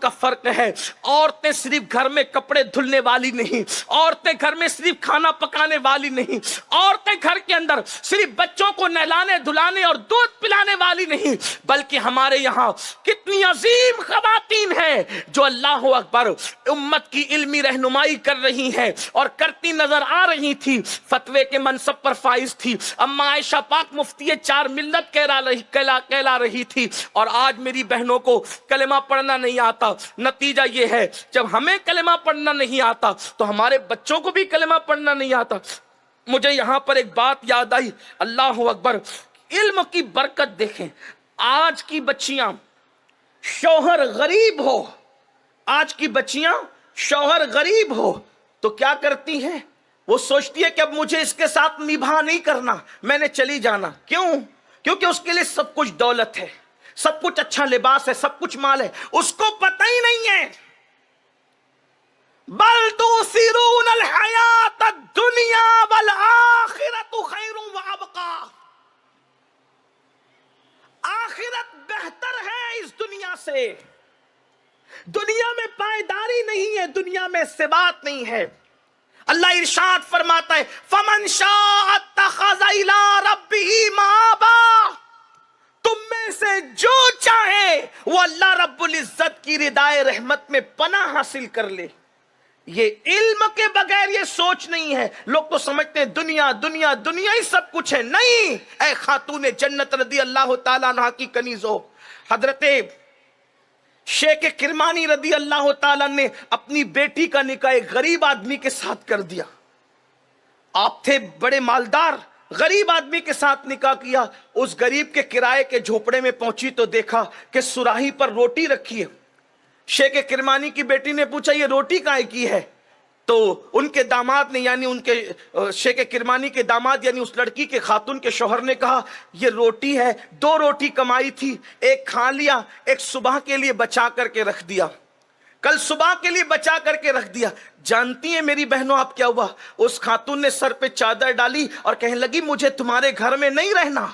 کا فرق ہے. عورتیں صرف گھر میں کپڑے دھلنے والی نہیں, عورتیں گھر میں صرف کھانا پکانے والی نہیں, عورتیں گھر کے اندر صرف بچوں کو نہلانے دھلانے اور دودھ پلانے والی نہیں, بلکہ ہمارے یہاں کتنی عظیم خواتین ہیں جو اللہ اکبر امت کی علمی رہنمائی کر رہی ہیں اور کرتی نظر آ رہی تھی. فتوے کے منصب پر فائز تھی. اما عائشہ پاک مفتی 4 ملت کہلا رہی تھی, اور آج میری بہنوں کو کلمہ پڑھنا نہیں آتا. نتیجہ یہ ہے جب ہمیں کلمہ پڑھنا نہیں آتا تو ہمارے بچوں کو بھی کلمہ پڑھنا نہیں آتا. مجھے یہاں پر ایک بات یاد آئی, اللہ اکبر, علم کی برکت دیکھیں. آج کی بچیاں شوہر غریب ہو, آج کی بچیاں شوہر غریب ہو تو کیا کرتی ہیں؟ وہ سوچتی ہے کہ اب مجھے اس کے ساتھ نباہ نہیں کرنا, میں نے چلی جانا. کیوں؟ کیونکہ اس کے لیے سب کچھ دولت ہے, سب کچھ اچھا لباس ہے, سب کچھ مال ہے. اس کو پتہ ہی نہیں ہے بل تؤثرون الحیات الدنیا والآخرۃ خیر وابقی. آخرت بہتر ہے اس دنیا سے. دنیا میں پائیداری نہیں ہے, دنیا میں ثبات نہیں ہے. اللہ ارشاد فرماتا ہے فمن شاء اتخذ الی ربہ مآبا. تم میں سے جو چاہے وہ اللہ رب العزت کی ردائے رحمت میں پناہ حاصل کر لے. یہ علم کے بغیر یہ سوچ نہیں ہے. لوگ تو سمجھتے ہیں دنیا دنیا دنیا ہی سب کچھ ہے. نہیں, اے خاتون جنت رضی اللہ تعالیٰ عنہ کی کنیزو, حضرت شیخ کرمانی رضی اللہ تعالیٰ نے اپنی بیٹی کا نکاح ایک غریب آدمی کے ساتھ کر دیا. آپ تھے بڑے مالدار, غریب آدمی کے ساتھ نکاح کیا. اس غریب کے کرائے کے جھوپڑے میں پہنچی تو دیکھا کہ سراہی پر روٹی رکھی ہے. شیخ کرمانی کی بیٹی نے پوچھا یہ روٹی کائے کی ہے؟ تو ان کے داماد نے, یعنی ان کے شیخ کرمانی کے داماد یعنی اس لڑکی کے خاتون کے شوہر نے کہا یہ روٹی ہے, 2 روٹی کمائی تھی, ایک کھا لیا, ایک صبح کے لیے بچا کر کے رکھ دیا, کل صبح کے لیے بچا کر کے رکھ دیا. جانتی ہیں میری بہنوں آپ کیا ہوا؟ اس خاتون نے سر پہ چادر ڈالی اور کہنے لگی مجھے تمہارے گھر میں نہیں رہنا.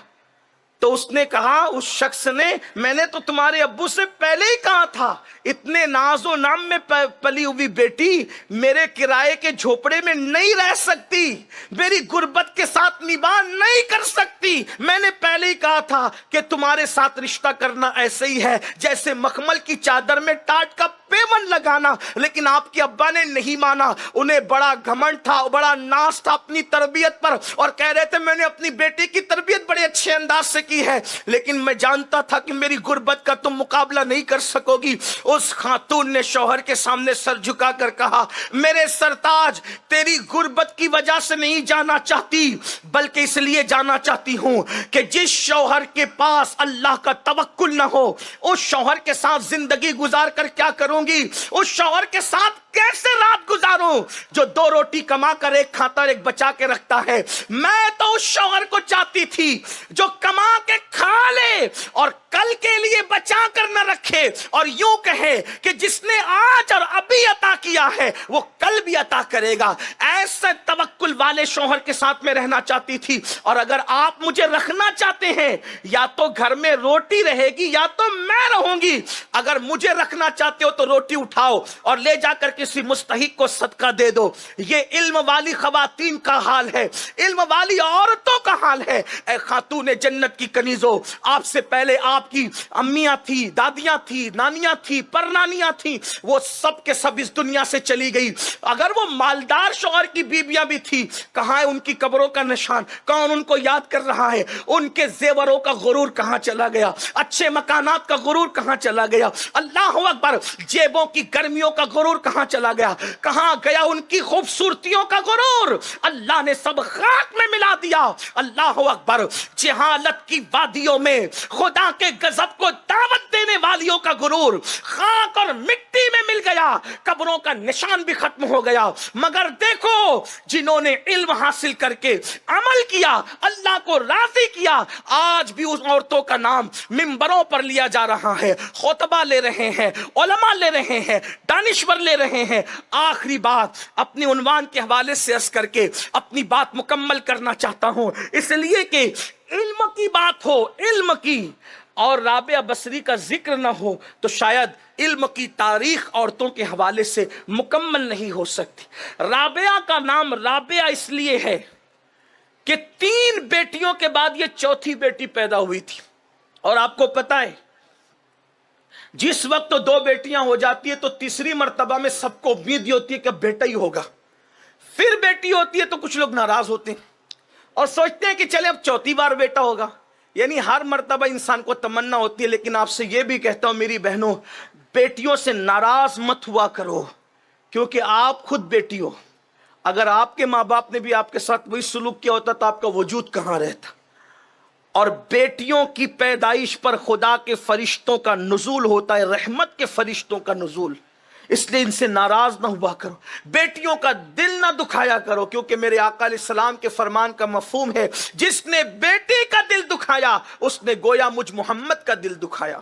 تو اس نے کہا, اس شخص نے, میں نے تو تمہارے ابو سے پہلے ہی کہا تھا اتنے ناز و نام میں پلی ہوئی بیٹی میرے کرائے کے جھوپڑے میں نہیں رہ سکتی, میری غربت کے ساتھ نباہ نہیں کر سکتی. میں نے پہلے ہی کہا تھا کہ تمہارے ساتھ رشتہ کرنا ایسے ہی ہے جیسے مخمل کی چادر میں ٹاٹ کا پیون لگانا. لیکن آپ کے ابا نے نہیں مانا. انہیں بڑا گھمنڈ تھا, بڑا ناز تھا اپنی تربیت پر, اور کہہ رہے تھے میں نے اپنی بیٹی کی تربیت بڑے اچھے انداز سے کی ہے, لیکن میں جانتا تھا کہ میری غربت کا تم مقابلہ نہیں کر سکو گی. اس خاتون نے شوہر کے سامنے سر جھکا کر کہا میرے سرتاج, تیری غربت کی وجہ سے نہیں جانا چاہتی, بلکہ اس لیے جانا چاہتی ہوں کہ جس شوہر کے پاس اللہ کا توکل نہ ہو اس شوہر کے ساتھ زندگی گزار کر کیا کروں گی, اس شوہر کے ساتھ کیسے رات گزاروں جو 2 روٹی کما کر ایک کھاتا اور ایک بچا کے رکھتا ہے. میں تو اس شوہر کو چاہتی تھی جو کما کے کھا لے اور کل کے لیے بچا کر نہ رکھے, اور یوں کہے کہ جس نے آج اور ابھی عطا کیا ہے وہ کل بھی عطا کرے گا. ایسے توکل والے شوہر کے ساتھ میں رہنا چاہتی تھی. اور اگر آپ مجھے رکھنا چاہتے ہیں یا تو گھر میں روٹی رہے گی یا تو میں رہوں گی. اگر مجھے رکھنا چاہتے ہو تو روٹی اٹھاؤ اور لے جا کر کسی مستحق کو صدقہ دے دو. یہ علم والی خواتین کا حال ہے, علم والی عورتوں کا حال ہے. اے خاتون جنت کی کنیزو, آپ سے پہلے آپ کی امیاں تھی, دادیاں تھی, نانیاں تھی, پرنانیاں تھی, وہ سب کے سب اس دنیا سے چلی گئی. اگر وہ مالدار شوہر کی بیویاں بھی تھی, کہاں ہے ان کی قبروں کا نشان؟ کون ان کو یاد کر رہا ہے؟ ان کے زیوروں کا غرور کہاں چلا گیا؟ اچھے مکانات کا غرور کہاں چلا گیا؟ اللہ اکبر, جیبوں کی گرمیوں کا غرور کہاں چلا گیا؟ کہاں گیا ان کی خوبصورتیوں کا غرور؟ اللہ نے سب خاک میں ملا دیا. اللہ اکبر, جہالت کی وادیوں میں خدا کے غضب کو دعوت دینے والیوں کا غرور خاک اور مٹی میں مل گیا, قبروں کا نشان بھی ختم ہو گیا. مگر دیکھو جنہوں نے علم حاصل کر کے عمل کیا, اللہ کو راضی کیا, آج بھی اس عورتوں کا نام منبروں پر لیا جا رہا ہے, خطبہ لے رہے ہیں, علماء لے رہے ہیں, دانشور لے رہے ہیں. آخری بات اپنی عنوان کے حوالے سے عرض کر کے اپنی بات مکمل کرنا چاہتا ہوں, اس لیے کہ علم کی بات ہو, علم کی, اور رابعہ بصری کا ذکر نہ ہو تو شاید علم کی تاریخ عورتوں کے حوالے سے مکمل نہیں ہو سکتی۔ رابعہ کا نام رابعہ اس لیے ہے کہ 3 بیٹیوں کے بعد یہ چوتھی بیٹی پیدا ہوئی تھی، اور آپ کو پتا ہے جس وقت تو 2 بیٹیاں ہو جاتی ہے تو تیسری مرتبہ میں سب کو امید یہ ہوتی ہے کہ بیٹا ہی ہوگا، پھر بیٹی ہوتی ہے تو کچھ لوگ ناراض ہوتے ہیں اور سوچتے ہیں کہ چلے اب چوتھی بار بیٹا ہوگا۔ یعنی ہر مرتبہ انسان کو تمنا ہوتی ہے، لیکن آپ سے یہ بھی کہتا ہوں میری بہنوں، بیٹیوں سے ناراض مت ہوا کرو، کیونکہ آپ خود بیٹی ہو۔ اگر آپ کے ماں باپ نے بھی آپ کے ساتھ وہی سلوک کیا ہوتا تو آپ کا وجود کہاں رہتا۔ اور بیٹیوں کی پیدائش پر خدا کے فرشتوں کا نزول ہوتا ہے، رحمت کے فرشتوں کا نزول، اس لیے ان سے ناراض نہ ہوا کرو، بیٹیوں کا دل نہ دکھایا کرو، کیونکہ میرے آقا علیہ السلام کے فرمان کا مفہوم ہے جس نے بیٹی کا دل دکھایا اس نے گویا مجھ محمد کا دل دکھایا۔